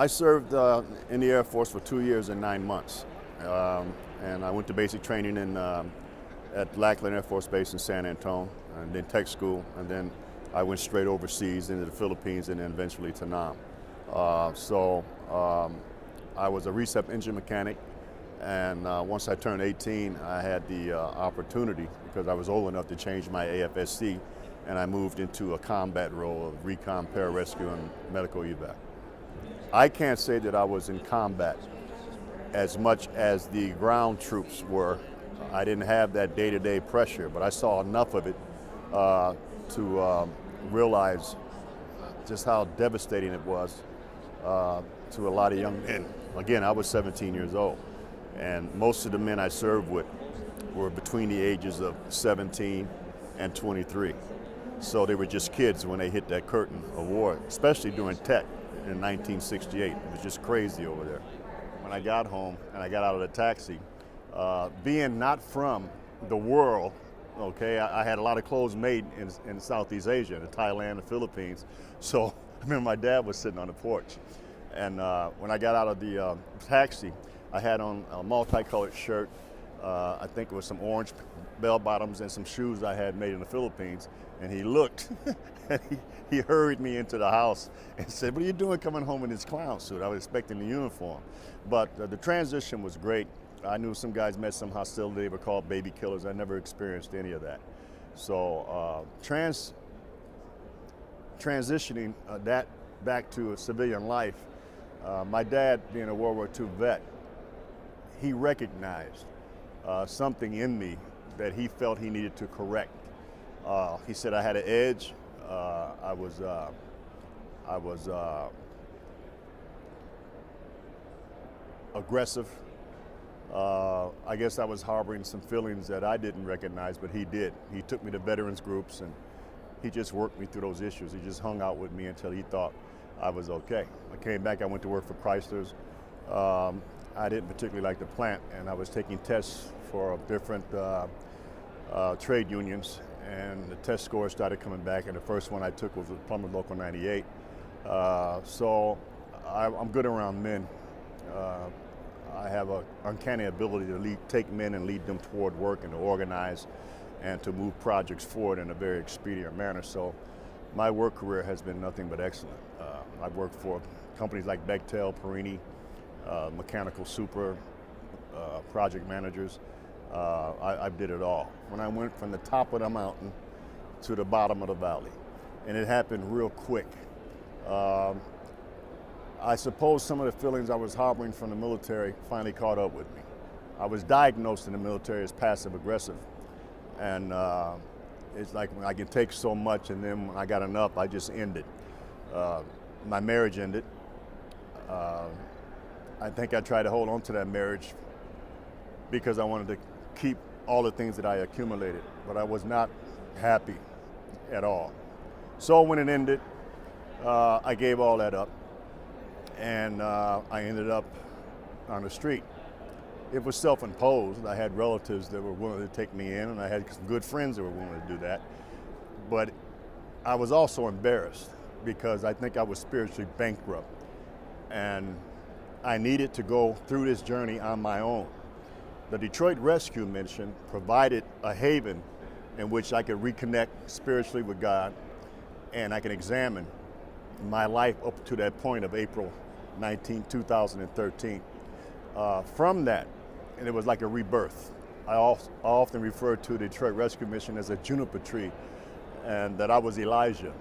I served in the Air Force for 2 years and 9 months. And I went to basic training at Lackland Air Force Base in San Antonio, and then tech school, and then I went straight overseas into the Philippines and then eventually to Nam. I was a recep engine mechanic, and once I turned 18, I had the opportunity, because I was old enough to change my AFSC, and I moved into a combat role of recon, pararescue, and medical evac. I can't say that I was in combat as much as the ground troops were. I didn't have that day-to-day pressure, but I saw enough of it to realize just how devastating it was to a lot of young men. Again, I was 17 years old, and most of the men I served with were between the ages of 17 and 23. So they were just kids when they hit that curtain of war, especially during tech in 1968. It was just crazy over there. When I got home and I got out of the taxi, being not from the world, okay, I had a lot of clothes made in Southeast Asia, in Thailand, the Philippines. So I remember my dad was sitting on the porch. And when I got out of the taxi, I had on a multicolored shirt. I think it was some orange bell bottoms and some shoes I had made in the Philippines. And he looked, and he hurried me into the house and said, "What are you doing coming home in this clown suit?" I was expecting the uniform. But the transition was great. I knew some guys met some hostility. They were called baby killers. I never experienced any of that. So transitioning that back to a civilian life, my dad, being a World War II vet, he recognized something in me that he felt he needed to correct. He said I had an edge. I was aggressive. I guess I was harboring some feelings that I didn't recognize, but he did. He took me to veterans groups, and he just worked me through those issues. He just hung out with me until he thought I was okay. I came back, I went to work for Chrysler's. I didn't particularly like the plant, and I was taking tests for different trade unions, and the test scores started coming back, and the first one I took was with Plumber Local 98. So I'm good around men. I have an uncanny ability to take men and lead them toward work and to organize and to move projects forward in a very expedient manner. So my work career has been nothing but excellent. I've worked for companies like Bechtel, Perini, Mechanical Super, project managers. I did it all. When I went from the top of the mountain to the bottom of the valley, and it happened real quick. I suppose some of the feelings I was harboring from the military finally caught up with me. I was diagnosed in the military as passive aggressive, and it's like when I can take so much, and then when I got enough, I just ended. My marriage ended. I think I tried to hold on to that marriage because I wanted to keep all the things that I accumulated, but I was not happy at all. So when it ended, I gave all that up, and I ended up on the street. It was self-imposed. I had relatives that were willing to take me in, and I had some good friends that were willing to do that. But I was also embarrassed because I think I was spiritually bankrupt, and I needed to go through this journey on my own. The Detroit Rescue Mission provided a haven in which I could reconnect spiritually with God, and I could examine my life up to that point of April 19, 2013. From that, and it was like a rebirth. I often refer to the Detroit Rescue Mission as a juniper tree, and that I was Elijah,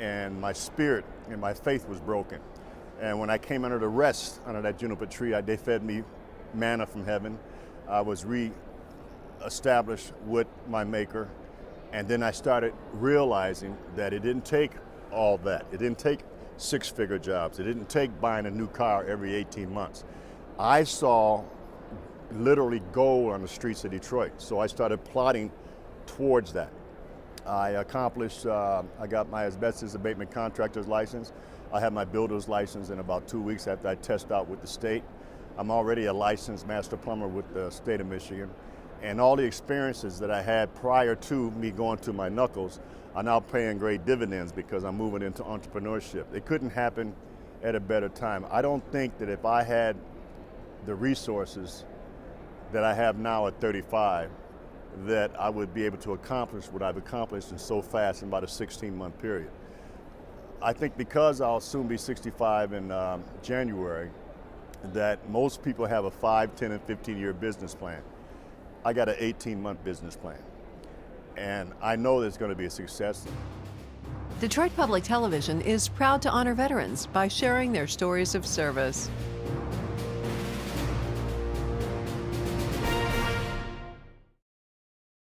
and my spirit and my faith was broken. And when I came under the rest under that juniper tree, they fed me manna from heaven. I was re-established with my maker, and then I started realizing that it didn't take all that. It didn't take six-figure jobs. It didn't take buying a new car every 18 months. I saw literally gold on the streets of Detroit, so I started plotting towards that. I accomplished, I got my asbestos abatement contractor's license. I had my builder's license in about 2 weeks after I tested out with the state. I'm already a licensed master plumber with the state of Michigan. And all the experiences that I had prior to me going to my knuckles are now paying great dividends because I'm moving into entrepreneurship. It couldn't happen at a better time. I don't think that if I had the resources that I have now at 35, that I would be able to accomplish what I've accomplished in so fast in about a 16-month period. I think because I'll soon be 65 in January, that most people have a 5, 10, and 15-year business plan. I got an 18-month business plan, and I know that it's going to be a success. Detroit Public Television is proud to honor veterans by sharing their stories of service.